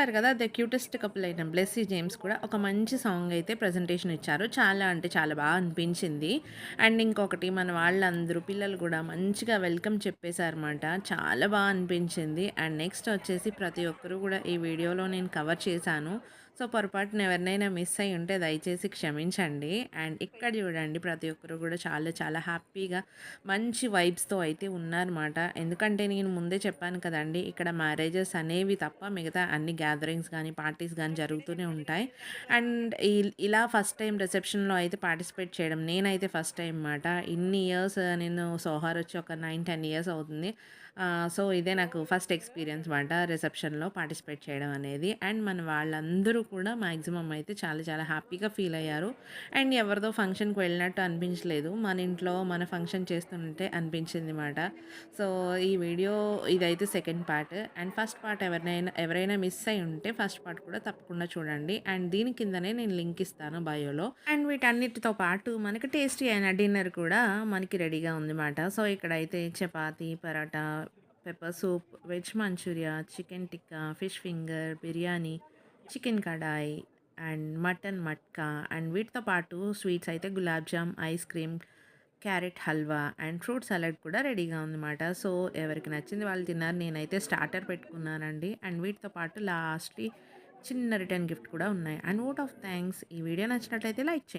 చూసారు కదా! The cutest couple అయిన 'బ్లెస్సీ జేమ్స్' కూడా ఒక మంచి సాంగ్ అయితే ప్రెజెంటేషన్ ఇచ్చారు. చాలా అంటే చాలా బాగా అనిపించింది. అండ్ ఇంకొకటి మన వాళ్ళందరూ పిల్లలు కూడా మంచిగా వెల్కమ్ చెప్పేసారన్నమాట. చాలా బాగా అనిపించింది. అండ్ నెక్స్ట్ వచ్చేసి ప్రతి ఒక్కరు కూడా ఈ వీడియోలో నేను కవర్ చేశాను. సో, పొరపాటున ఎవరినైనా మిస్ అయ్యి ఉంటే దయచేసి క్షమించండి. అండ్ ఇక్కడ చూడండి ప్రతి ఒక్కరు కూడా చాలా చాలా హ్యాపీగా మంచి వైబ్స్‌తో అయితే ఉన్నారన్నమాట. ఎందుకంటే నేను ముందే చెప్పాను కదండీ! ఇక్కడ మ్యారేజెస్ అనేవి తప్ప మిగతా అన్ని గ్యాదరింగ్స్ గానీ, పార్టీస్ గానీ జరుగుతూనే ఉంటాయి. అండ్ ఇలా ఫస్ట్ టైమ్ రిసెప్షన్‌లో అయితే పార్టిసిపేట్ చేయడం నేనైతే ఫస్ట్ టైమ్ మాట. ఇన్ని ఇయర్స్ నేను సోహార్ వచ్చి ఒక 9, 10 ఇయర్స్ అవుతుంది. సో, ఇదే నాకు ఫస్ట్ ఎక్స్‌పీరియన్స్ మాట రిసెప్షన్‌లో పార్టిసిపేట్ చేయడం అనేది. అండ్ మన వాళ్ళందరూ కూడా మాక్సిమం అయితే చాలా చాలా హ్యాపీగా ఫీల్ అయ్యారు. అండ్ ఎవరిదో ఫంక్షన్‌కి వెళ్ళినట్టు అనిపించలేదు. మన ఇంట్లో మన ఫంక్షన్ చేస్తుంటే అనిపించింది మాట. సో, ఈ వీడియో ఇదైతే second part. And first part ఎవరైనా మిస్ అయ్యి ఉంటే ఫస్ట్ పార్ట్ కూడా తప్పకుండా చూడండి. అండ్ దీని కిందనే నేను లింక్ ఇస్తాను బయోలో. అండ్ వీటన్నిటితో పాటు మనకి టేస్టీ అయిన డిన్నర్ కూడా మనకి రెడీగా ఉంది మాట. సో, ఇక్కడైతే chapati, paratha, pepper soup, veg Manchuria, chicken tikka, fish finger, biryani, chicken kadai and mutton matka and వీటితో పాటు స్వీట్స్ అయితే gulab jam, ice cream, carrot halwa and fruit salad కూడా రెడీగా ఉందన్నమాట. సో, ఎవరికి నచ్చింది వాళ్ళు తిన్నారు. నేనైతే స్టార్టర్ పెట్టుకున్నానండి. అండ్ వీటితో పాటు లాస్ట్‌కి చిన్న రిటర్న్ గిఫ్ట్ కూడా ఉన్నాయి. అండ్ వోట్ ఆఫ్ థాంక్స్ ఈ వీడియో నచ్చినట్లయితే లైక్ చేయండి.